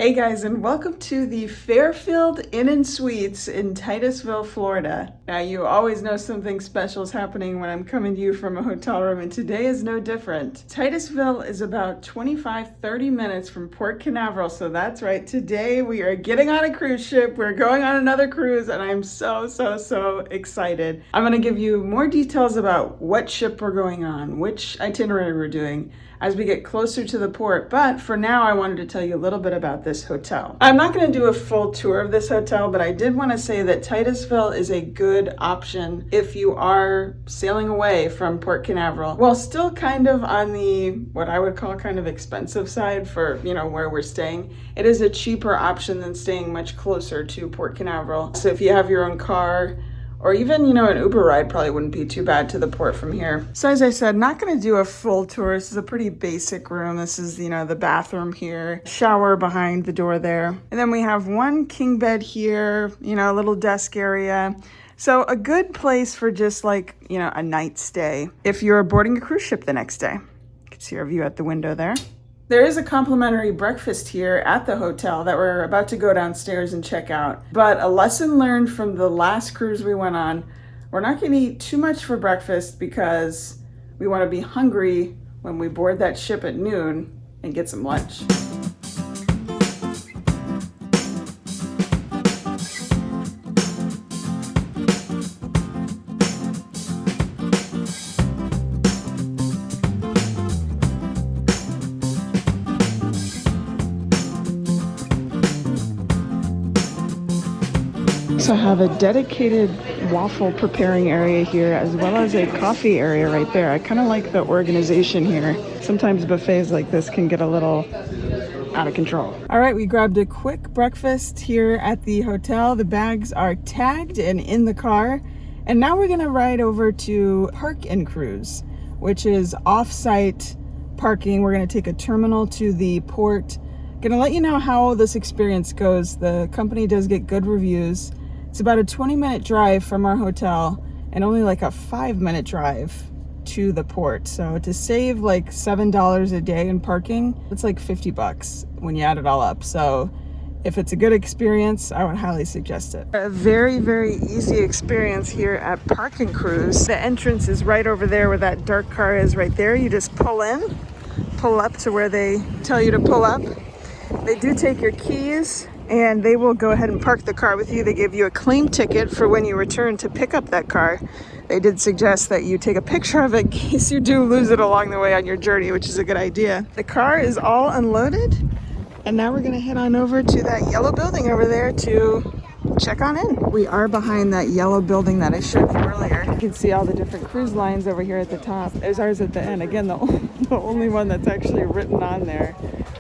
Hey guys, and welcome to the Fairfield Inn and Suites in Titusville, Florida. Now, you always know something special is happening when I'm coming to you from a hotel room, and today is no different. Titusville is about 25-30 minutes from Port Canaveral, so that's right. Today we are getting on a cruise ship. We're going on another cruise, and I'm so excited. I'm going to give you more details about what ship we're going on, which itinerary we're doing, as we get closer to the port. But for now, I wanted to tell you a little bit about this hotel. I'm not going to do a full tour of this hotel, but I did want to say that Titusville is a good option if you are sailing away from Port Canaveral, while still kind of on the, what I would call kind of expensive side for, where we're staying. It is a cheaper option than staying much closer to Port Canaveral. So if you have your own car, or even, an Uber ride probably wouldn't be too bad to the port from here. So as I said, not going to do a full tour. This is a pretty basic room. This is, the bathroom here, shower behind the door there. And then we have one king bed here, a little desk area. So a good place for just like, a night stay if you're boarding a cruise ship the next day. You can see our view out the window there. There is a complimentary breakfast here at the hotel that we're about to go downstairs and check out. But a lesson learned from the last cruise we went on, we're not going to eat too much for breakfast because we want to be hungry when we board that ship at noon and get some lunch. Also have a dedicated waffle preparing area here, as well as a coffee area right there. I kind of like the organization here. Sometimes buffets like this can get a little out of control. All right, we grabbed a quick breakfast here at the hotel. The bags are tagged and in the car. And now we're gonna ride over to Park and Cruise, which is off-site parking. We're gonna take a terminal to the port. Gonna let you know how this experience goes. The company does get good reviews. It's about a 20-minute drive from our hotel and only like a 5-minute drive to the port. So to save like $7 a day in parking, it's like $50 when you add it all up. So if it's a good experience, I would highly suggest it. A very easy experience here at Park and Cruise. The entrance is right over there where that dark car is right there. You just pull up to where they tell you to pull up. They do take your keys and they will go ahead and park the car with you. They give you a claim ticket for when you return to pick up that car. They did suggest that you take a picture of it in case you do lose it along the way on your journey, which is a good idea. The car is all unloaded, and now we're gonna head on over to that yellow building over there to check on in. We are behind that yellow building that I showed you earlier. You can see all the different cruise lines over here at the top. There's ours at the end. Again, the only one that's actually written on there.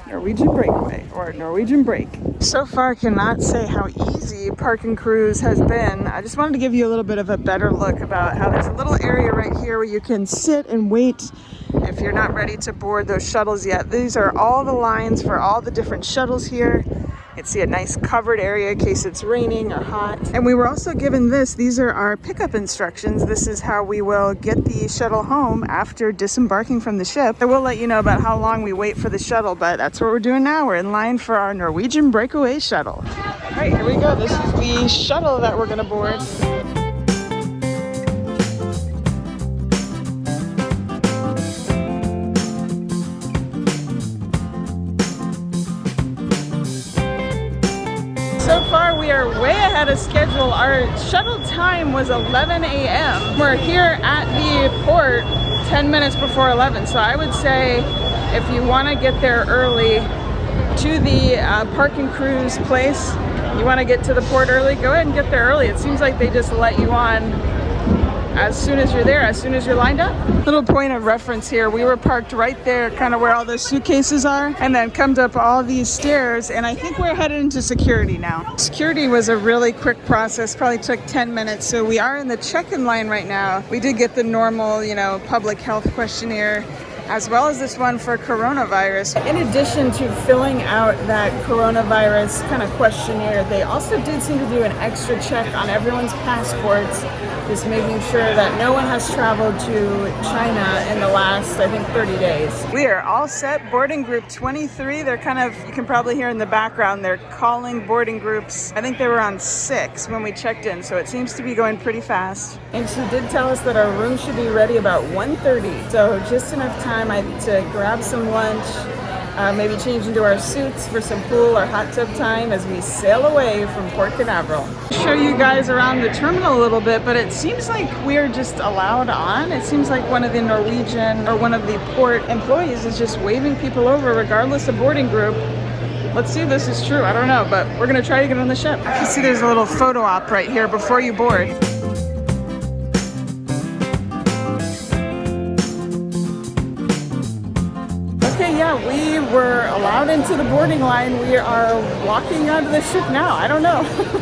Norwegian Breakaway or Norwegian Break. So far, cannot say how easy Park and Cruise has been. I just wanted to give you a little bit of a better look about how there's a little area right here where you can sit and wait if you're not ready to board those shuttles yet. These are all the lines for all the different shuttles here. You can see a nice covered area in case it's raining or hot. And we were also given this. These are our pickup instructions. This is how we will get the shuttle home after disembarking from the ship. I will let you know about how long we wait for the shuttle, but that's what we're doing now. We're in line for our Norwegian Breakaway shuttle. All right, here we go. This is the shuttle that we're gonna board. So far, we are way ahead of schedule. Our shuttle time was 11 a.m. We're here at the port 10 minutes before 11. So I would say if you want to get there early to the Park and Cruise place, you want to get to the port early, go ahead and get there early. It seems like they just let you on as soon as you're there, as soon as you're lined up. Little point of reference here, we were parked right there, kind of where all those suitcases are, and then come up all these stairs, and I think we're headed into security now. Security was a really quick process, probably took 10 minutes, so we are in the check-in line right now. We did get the normal, public health questionnaire, as well as this one for coronavirus. In addition to filling out that coronavirus kind of questionnaire, they also did seem to do an extra check on everyone's passports, just making sure that no one has traveled to China in the last, I think, 30 days. We are all set. Boarding group 23, they're kind of, you can probably hear in the background, they're calling boarding groups. I think they were on 6 when we checked in, so it seems to be going pretty fast. And she did tell us that our room should be ready about 1:30, so just enough time to grab some lunch, maybe change into our suits for some pool or hot tub time as we sail away from Port Canaveral. Show you guys around the terminal a little bit, but it seems like we're just allowed on. It seems like one of the Norwegian or one of the port employees is just waving people over regardless of boarding group. Let's see if this is true. I don't know, but we're gonna try to get on the ship. You see there's a little photo op right here before you board. Okay, yeah, we were allowed into the boarding line. We are walking onto the ship now. I don't know.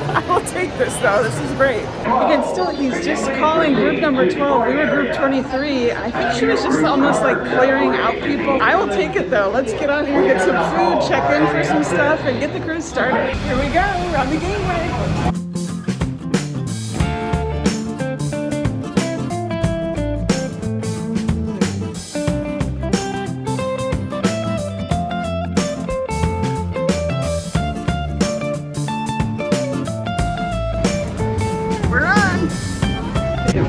I will take this though. This is great. Again, still, he's just calling group number 12. We were group 23. I think she was just almost like clearing out people. I will take it though. Let's get on here, get some food, check in for some stuff, and get the cruise started. Here we go. We're on the gateway.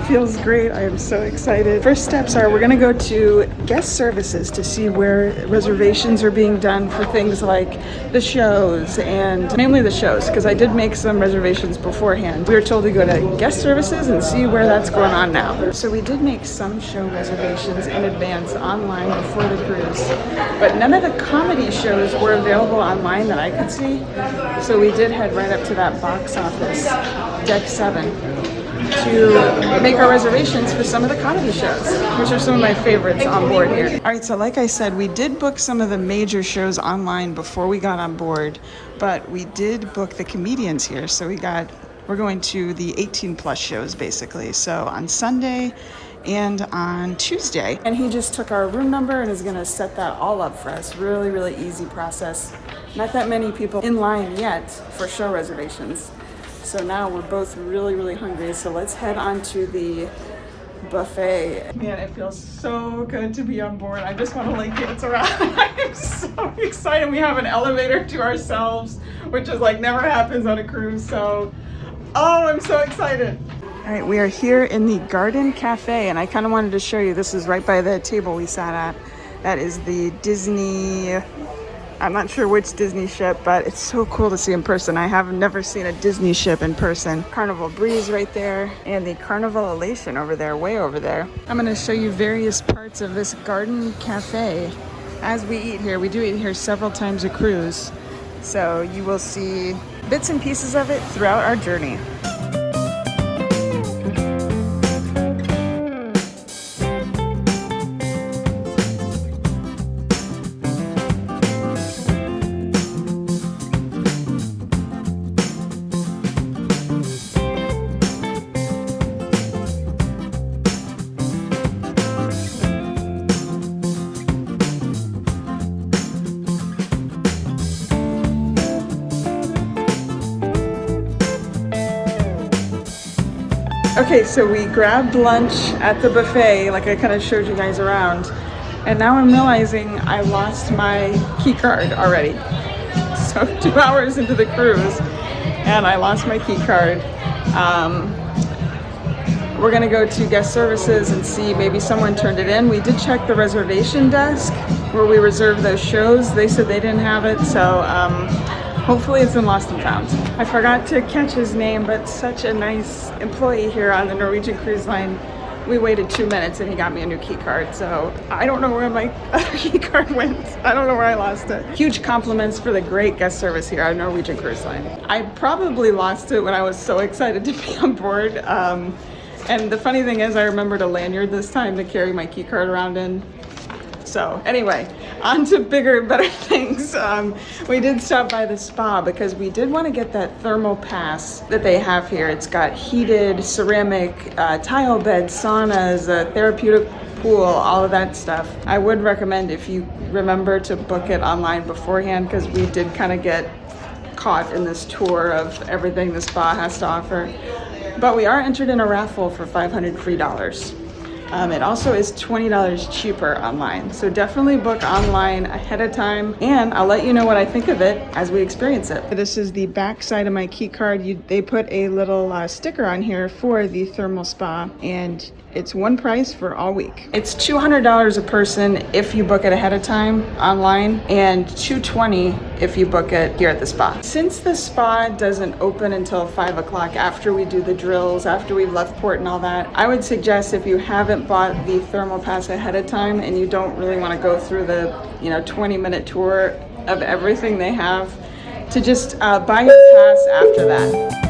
Feels great. I am so excited. First steps are we're gonna go to guest services to see where reservations are being done for things like the shows, and mainly the shows, because I did make some reservations beforehand. We were told to go to guest services and see where that's going on now. So we did make some show reservations in advance online before the cruise, but none of the comedy shows were available online that I could see. So we did head right up to that box office, deck 7. To make our reservations for some of the comedy shows, which are some of my favorites on board here. All right, so like I said, we did book some of the major shows online before we got on board, but we did book the comedians here. So we're going to the 18 plus shows basically. So on Sunday and on Tuesday. And he just took our room number and is gonna set that all up for us. Really, really easy process. Not that many people in line yet for show reservations. So now we're both really, really hungry. So let's head on to the buffet. Man, it feels so good to be on board. I just want to like dance around. I am so excited. We have an elevator to ourselves, which is like never happens on a cruise. So, oh, I'm so excited. All right, we are here in the Garden Cafe, and I kind of wanted to show you. This is right by the table we sat at. That is the Disney, I'm not sure which Disney ship, but it's so cool to see in person. I have never seen a Disney ship in person. Carnival Breeze right there, and the Carnival Elation over there, way over there. I'm gonna show you various parts of this Garden Cafe as we eat here. We do eat here several times a cruise, so you will see bits and pieces of it throughout our journey. Okay, so we grabbed lunch at the buffet, like I kind of showed you guys around, and now I'm realizing I lost my key card already. So 2 hours into the cruise, and I lost my key card. We're gonna go to guest services and see maybe someone turned it in. We did check the reservation desk where we reserved those shows. They said they didn't have it, so hopefully it's been lost and found. I forgot to catch his name, but such a nice employee here on the Norwegian Cruise Line. We waited 2 minutes and he got me a new key card. So I don't know where my other key card went. I don't know where I lost it. Huge compliments for the great guest service here on Norwegian Cruise Line. I probably lost it when I was so excited to be on board. And the funny thing is I remembered a lanyard this time to carry my key card around in. So anyway, on to bigger and better things. We did stop by the spa because we did want to get that thermal pass that they have here. It's got heated ceramic tile beds, saunas, a therapeutic pool, all of that stuff. I would recommend if you remember to book it online beforehand, because we did kind of get caught in this tour of everything the spa has to offer. But we are entered in a raffle for $500 free dollars. It also is $20 cheaper online. So definitely book online ahead of time, and I'll let you know what I think of it as we experience it. This is the back side of my key card. They put a little sticker on here for the thermal spa, and it's one price for all week. It's $200 a person if you book it ahead of time online, and $220 if you book it here at the spa. Since the spa doesn't open until 5 o'clock after we do the drills, after we've left port and all that, I would suggest if you haven't bought the thermal pass ahead of time and you don't really want to go through the 20-minute tour of everything they have, to just buy your pass after that.